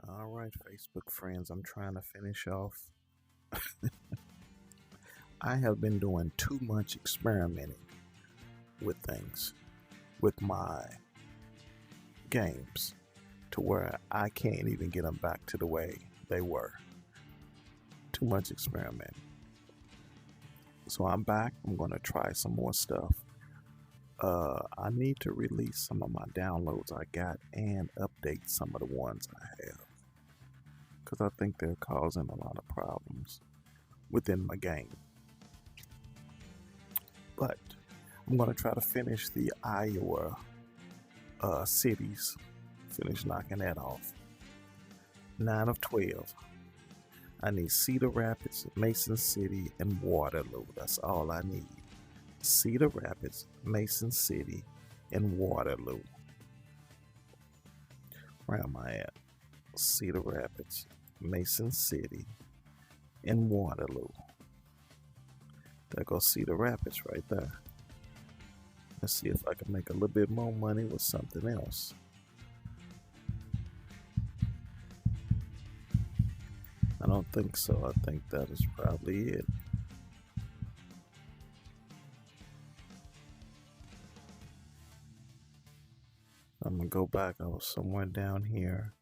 All right, Facebook friends, I'm trying to finish off. I have been doing too much experimenting with things, with my games, to where I can't even get them back to the way they were. Too much experimenting. So I'm back. I'm going to try some more stuff. I need to release some of my downloads I got and update some of the ones I have, because I think they're causing a lot of problems within my game. But I'm going to try to finish the Iowa cities, finish knocking that off. 9 of 12. I need Cedar Rapids, Mason City, and Waterloo. That's all I need. Cedar Rapids, Mason City, and Waterloo. Where am I at? Cedar Rapids, Mason City, and Waterloo. There goes Cedar Rapids right there. Let's see if I can make a little bit more money with something else. I don't think so. I think that is probably it. I'm gonna go back. I was somewhere down here.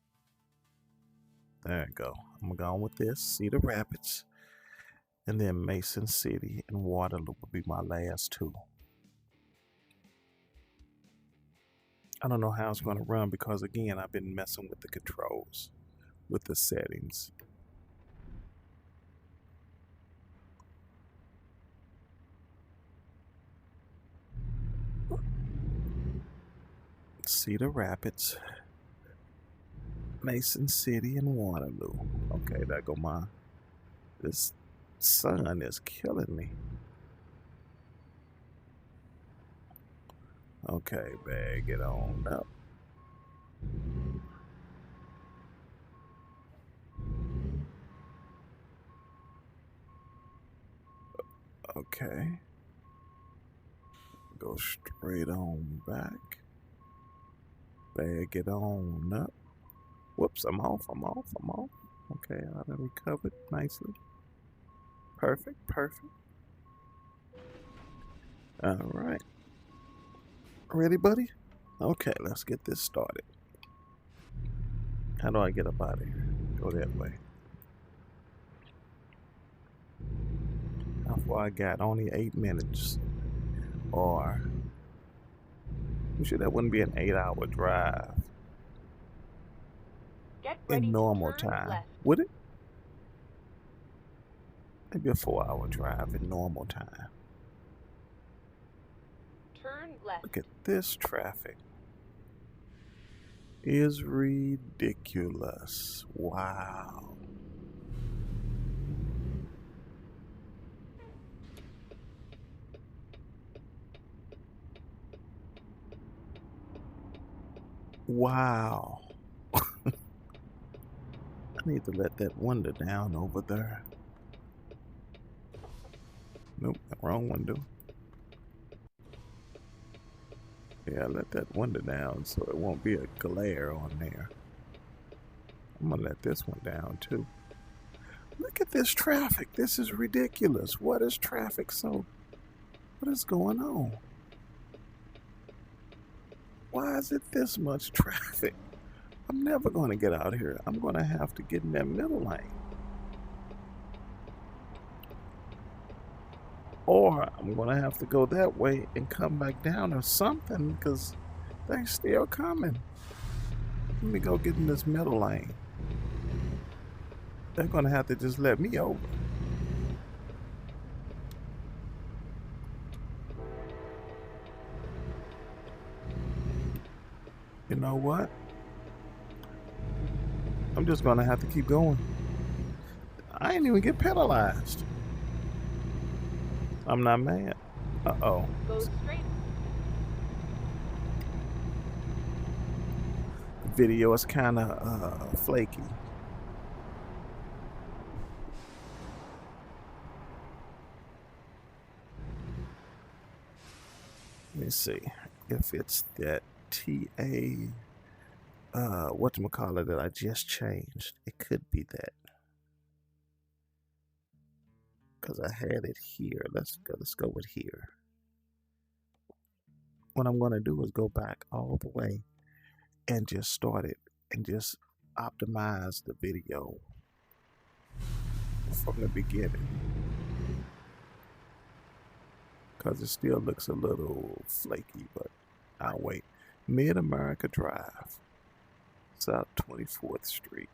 There we go. I'm gonna go on with this. Cedar Rapids, and then Mason City and Waterloo will be my last two. I don't know how it's going to run because, again, I've been messing with the controls, with the settings. Cedar Rapids, Mason City, and Waterloo. Okay, there go my... This sun is killing me. Okay, bag it on up. Okay. Go straight on back. Bag it on up. Whoops, I'm off. Okay, I done recovered nicely. Perfect. Alright. Ready, buddy? Okay, let's get this started. How do I get up out of here? Go that way. How far I got? Only 8 minutes. Or... I'm sure that wouldn't be an 8-hour drive. In normal time. Left. Would it? Maybe a 4-hour drive in normal time. Turn left. Look at this traffic. Is ridiculous. Wow. Wow. I need to let that window down over there. Nope, wrong window. Yeah, let that window down so it won't be a glare on there. I'm gonna let this one down too. Look at this traffic. This is ridiculous. What is traffic? So, what is going on? Why is it this much traffic? I'm never going to get out here. I'm going to have to get in that middle lane. Or I'm going to have to go that way and come back down or something, because they're still coming. Let me go get in this middle lane. They're going to have to just let me over. You know what? I'm just going to have to keep going. I ain't even get penalized. I'm not mad. Uh-oh. Go straight. The video is kind of flaky. Let me see if it's that TA whatchamacallit that I just changed. It could be that. Because I had it here. Let's go with here. What I'm going to do is go back all the way and just start it and just optimize the video from the beginning. Because it still looks a little flaky, but I'll wait. Mid-America Drive, South 24th Street.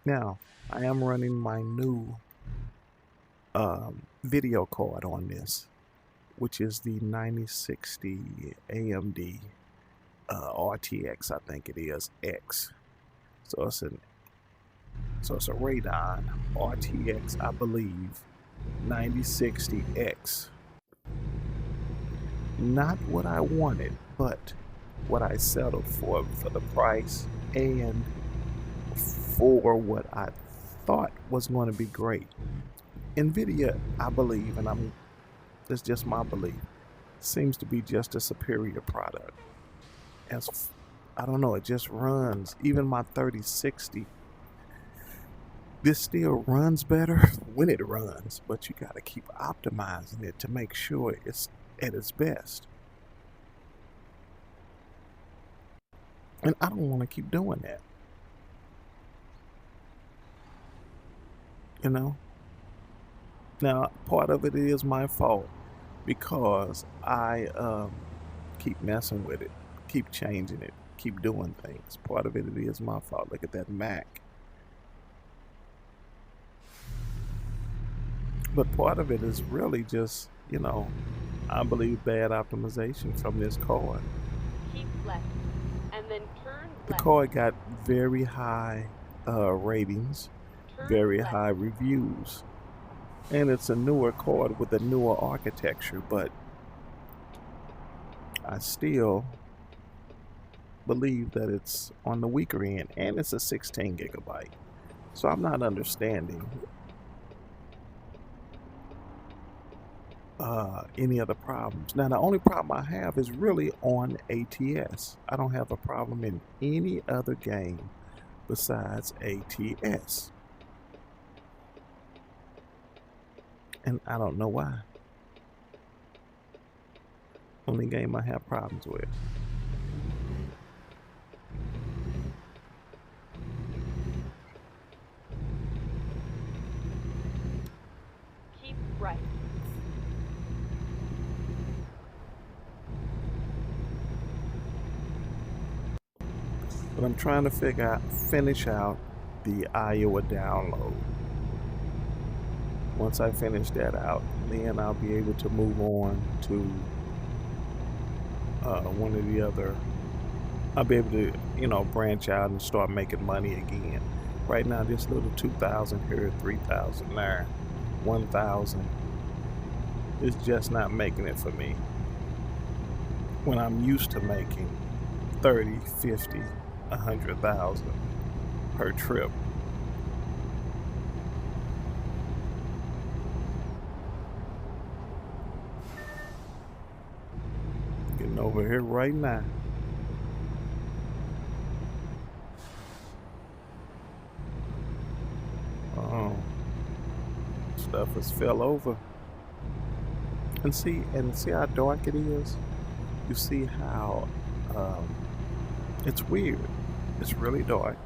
Now, I am running my new video card on this, which is the 9060 AMD RTX, I think it is, X. So it's a Radeon RTX, I believe, 9060X. Not what I wanted, but what I settled for the price and for what I thought was going to be great. NVIDIA, I believe, and it's just my belief, seems to be just a superior product. As I don't know, it just runs. Even my 3060, this still runs better when it runs, but you got to keep optimizing it to make sure it's at its best. And I don't want to keep doing that. You know? Now, part of it is my fault because I keep messing with it, keep changing it, keep doing things. Part of it is my fault. Look at that Mac. But part of it is really just, you know, I believe bad optimization from this card. Keep left, and then turn The left. card got very high ratings, Turn very left. high reviews. And it's a newer card with a newer architecture, but I still believe that it's on the weaker end, and it's a 16 gigabyte. So I'm not understanding any other problems. Now, the only problem I have is really on ATS. I don't have a problem in any other game besides ATS. And I don't know why. Only game I have problems with. Keep right. But I'm trying to finish out the Iowa download. Once I finish that out, then I'll be able to move on to one of the other. I'll be able to, you know, branch out and start making money again. Right now, this little 2,000 here, 3,000 there, 1,000 is just not making it for me. When I'm used to making 30, 50, 100,000 per trip. Getting over here right now. Oh, stuff has fell over. And see how dark it is. You see how it's weird. It's really dark.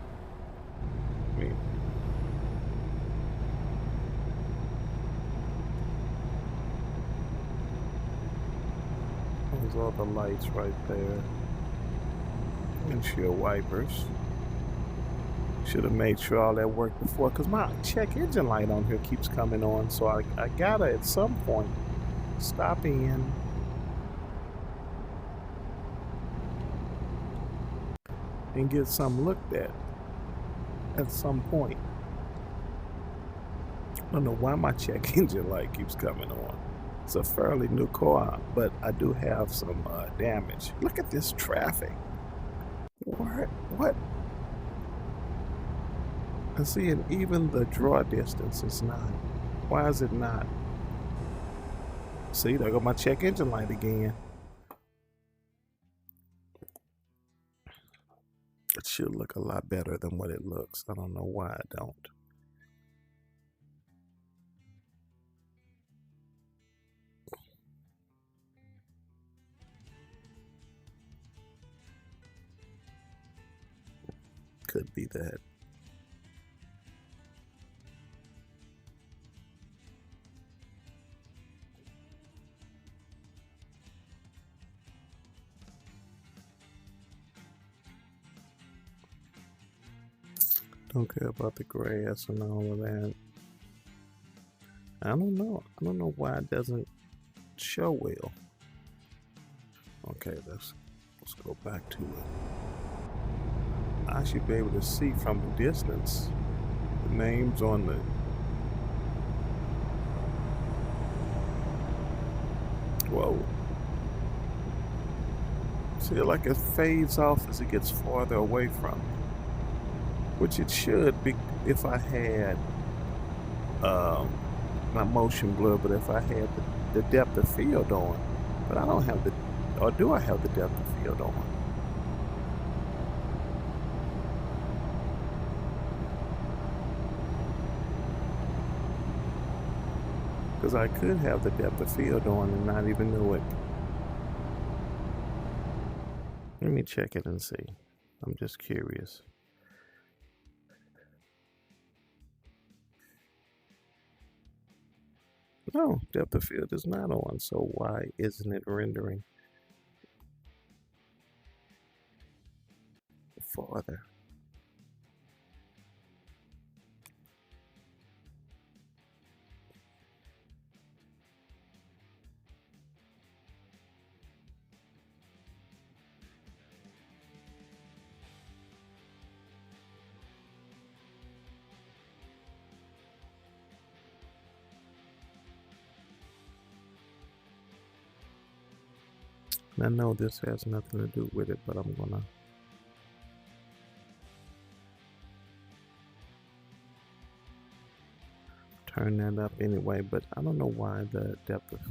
I mean, there's all the lights right there. Windshield wipers. Should have made sure all that worked before, because my check engine light on here keeps coming on, so I gotta at some point stop in and get some looked at some point. I don't know why my check engine light keeps coming on. It's a fairly new car, but I do have some damage. Look at this traffic. What? And see, and even the draw distance is not. Why is it not? See, there go my check engine light again. It should look a lot better than what it looks. I don't know why I don't. Could be that. Don't care about the grass and all of that. I don't know. I don't know why it doesn't show well. Okay, let's go back to it. I should be able to see from a distance the names on the whoa. See, like it fades off as it gets farther away from me. Which it should be if I had my motion blur, but if I had the depth of field on. But I don't have the, or do I have the depth of field on? Because I could have the depth of field on and not even know it. Let me check it and see. I'm just curious. No, depth of field is not on, so why isn't it rendering farther? I know this has nothing to do with it, but I'm gonna turn that up anyway. But I don't know why the depth of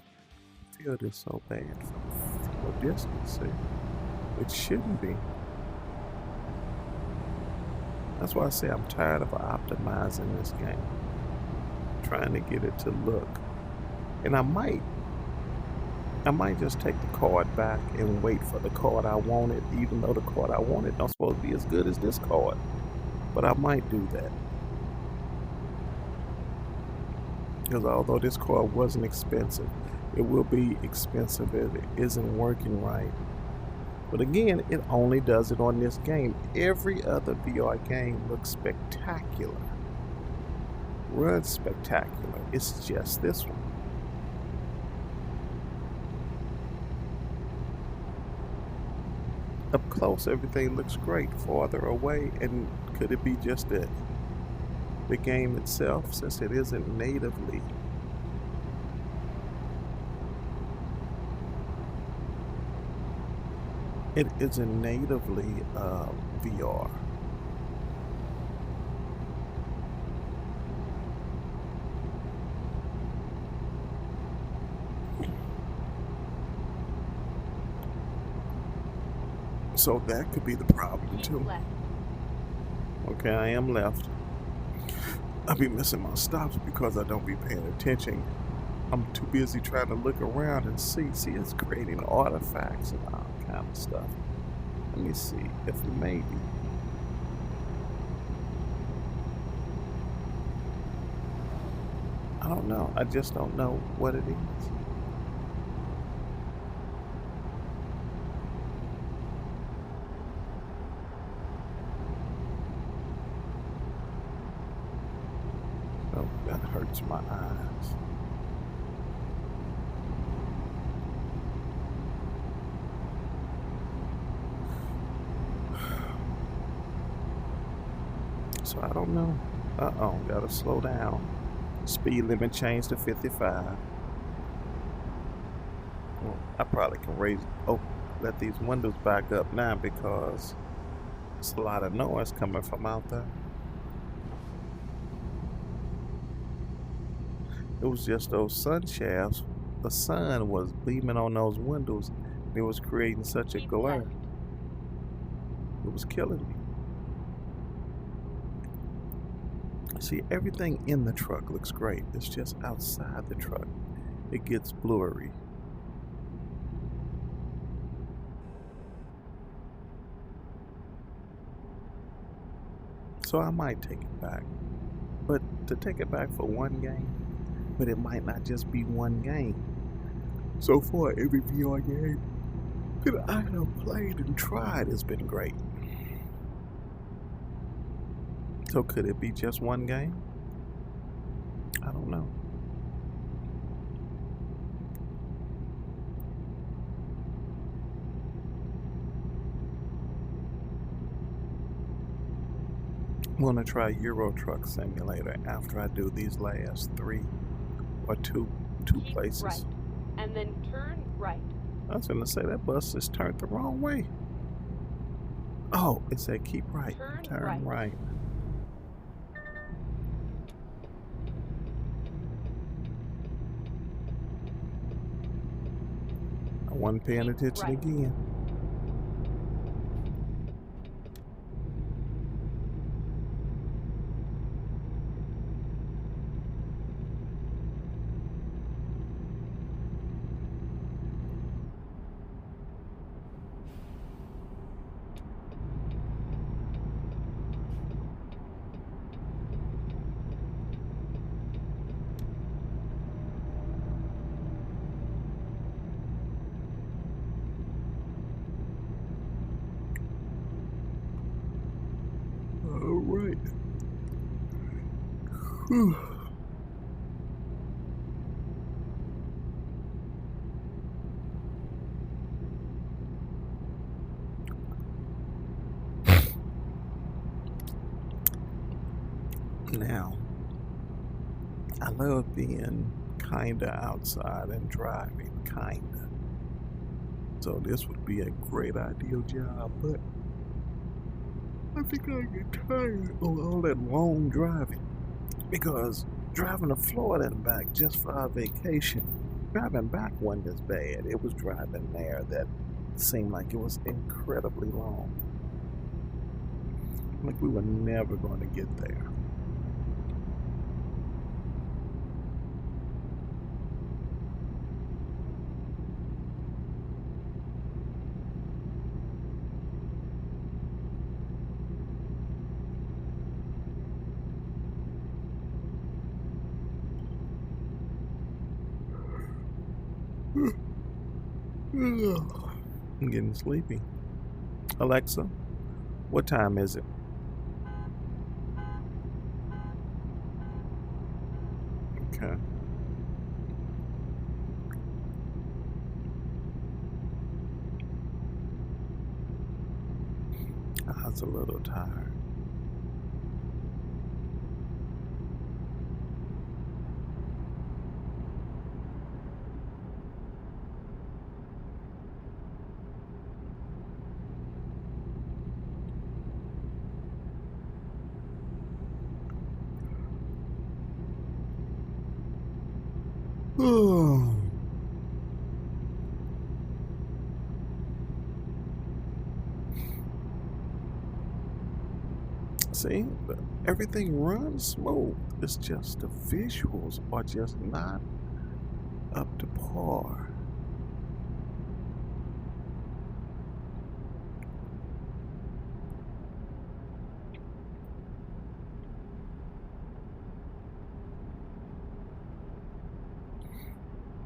field is so bad from a distance. See? It shouldn't be. That's why I say I'm tired of optimizing this game, trying to get it to look. And I might just take the card back and wait for the card I wanted, even though the card I wanted don't supposed to be as good as this card. But I might do that. Because although this card wasn't expensive, it will be expensive if it isn't working right. But again, it only does it on this game. Every other VR game looks spectacular. Runs spectacular. It's just this one. Up close, everything looks great. Farther away, and could it be just that the game itself, since it isn't natively VR. So that could be the problem too. Okay, I am left. I be missing my stops because I don't be paying attention. I'm too busy trying to look around and see. See, it's creating artifacts and all kind of stuff. Let me see if maybe. I don't know. I just don't know what it is. Oh, that hurts my eyes. So I don't know. Uh-oh, gotta slow down. Speed limit changed to 55. Well, I probably can raise, let these windows back up now because it's a lot of noise coming from out there. It was just those sun shafts. The sun was beaming on those windows. It was creating such a glare. It was killing me. See, everything in the truck looks great. It's just outside the truck it gets blurry. So I might take it back. But to take it back for one game, but it might not just be one game. So far, every VR game that I have played and tried has been great. So could it be just one game? I don't know. I'm gonna try Euro Truck Simulator after I do these last 3 or two Keep places. right, and then turn right. I was gonna say that bus is turned the wrong way. Oh, it said keep right, turn right. I wasn't paying attention again. Alright. Now, I love being kinda outside and driving, kinda. So this would be a great ideal job, but I think I get tired of all that long driving. Because driving to Florida and back just for our vacation, driving back wasn't as bad. It was driving there that seemed like it was incredibly long. Like we were never going to get there. I'm getting sleepy. Alexa, what time is it? Okay. I was a little tired. See, everything runs smooth. It's just the visuals are just not up to par.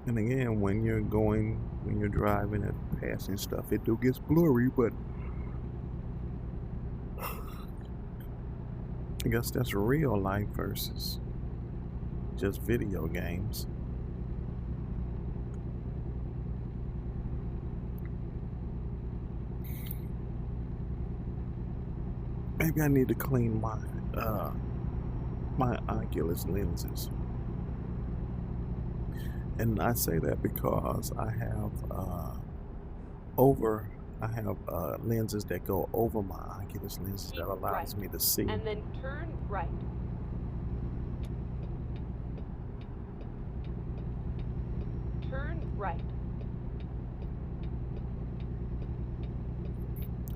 And again, when you're driving and passing stuff, it do gets blurry, but I guess that's real life versus just video games. Maybe I need to clean my Oculus lenses. And I say that because I have lenses that go over my Oculus lenses that allows me to see. And then turn right. Turn right.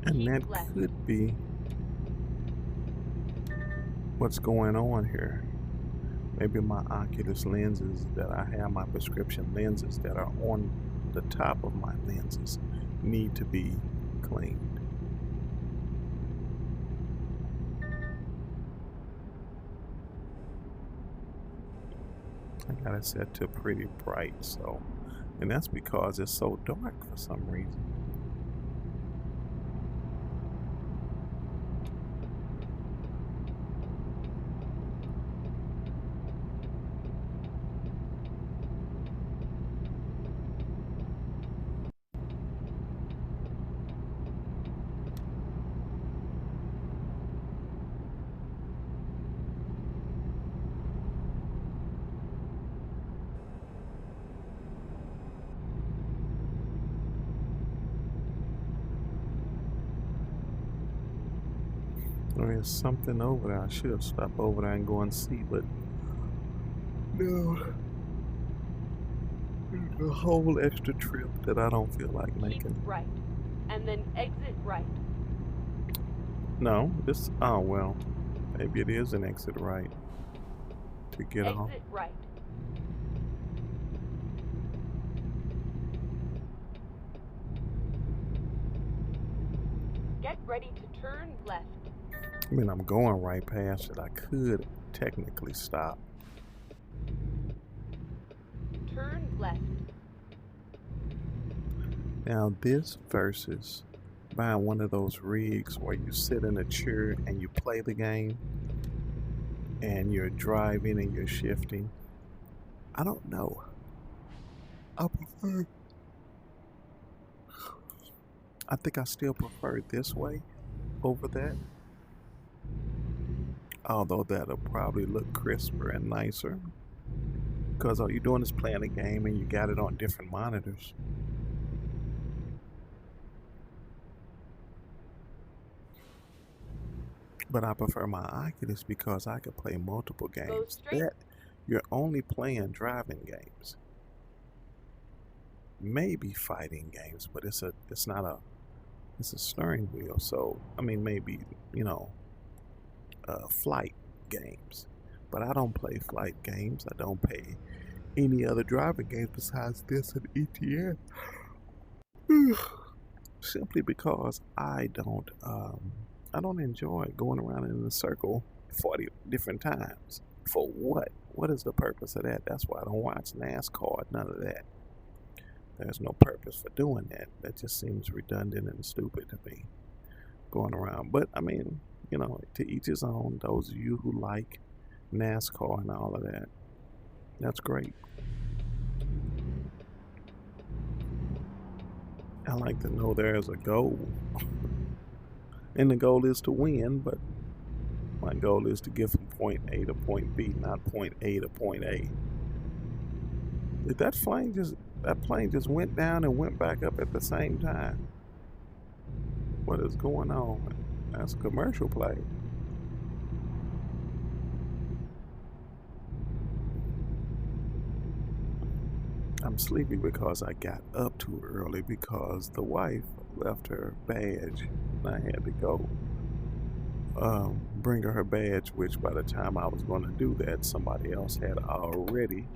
And that could be what's going on here. Maybe my Oculus lenses that I have, my prescription lenses that are on the top of my lenses, need to be cleaned. I got it set to pretty bright, so, and that's because it's so dark for some reason. There's something over there. I should have stopped over there and go and see, but no. There's a whole extra trip that I don't feel like Keep making. right, and then exit right. No, this, oh well, maybe it is an exit right to get off. Exit right. Get ready to turn left. I mean, I'm going right past it. I could technically stop. Turn left. Now this versus buying one of those rigs where you sit in a chair and you play the game and you're driving and you're shifting. I don't know. I think I still prefer it this way over that. Although that'll probably look crisper and nicer. Because all you're doing is playing a game and you got it on different monitors. But I prefer my Oculus because I could play multiple games. That you're only playing driving games. Maybe fighting games, but it's a steering wheel. So I mean, maybe, you know, flight games. But I don't play flight games. I don't play any other driving games besides this and ETN. Simply because I don't enjoy going around in a circle 40 different times. For what? What is the purpose of that? That's why I don't watch NASCAR, none of that. There's no purpose for doing that. That just seems redundant and stupid to me, going around. But I mean, you know, to each his own. Those of you who like NASCAR and all of that, that's great. I like to know there's a goal. And the goal is to win, but my goal is to get from point A to point B, not point A to point A. Did that plane just went down and went back up at the same time? What is going on? That's a commercial plane. I'm sleepy because I got up too early because the wife left her badge and I had to go bring her badge, which by the time I was going to do that, somebody else had already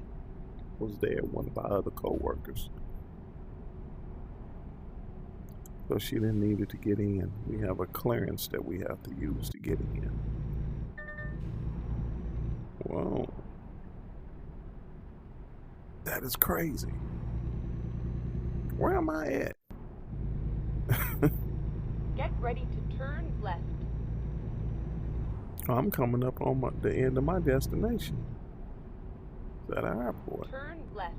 was there, one of our other co-workers. So she didn't need it to get in. We have a clearance that we have to use to get in. Whoa. That is crazy. Where am I at? Get ready to turn left. I'm coming up on the end of my destination. It's at our airport. Turn left.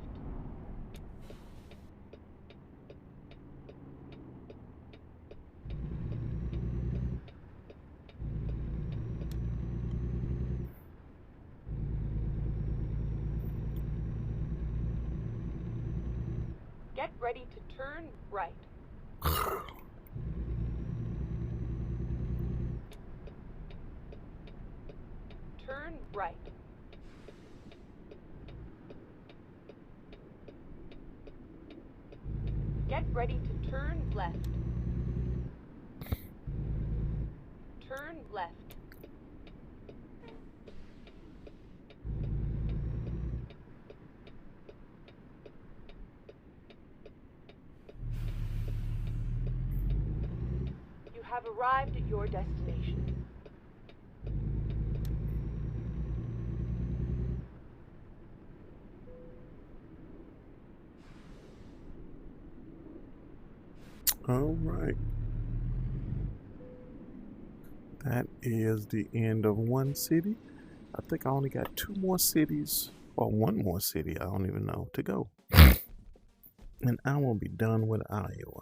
Get ready to turn right. Turn right. Get ready to turn left. Turn left. have arrived at your destination. All right. That is the end of one city. I think I only got 2 more cities, or 1 more city, I don't even know, to go. And I will be done with Iowa.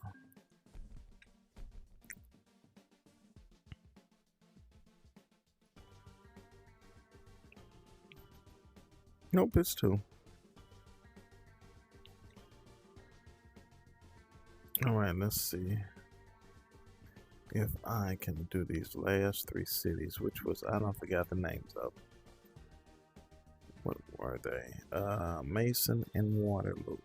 Nope, it's 2. Alright, let's see if I can do these last 3 cities, which was, I don't forget the names of. What were they? Mason and Waterloo.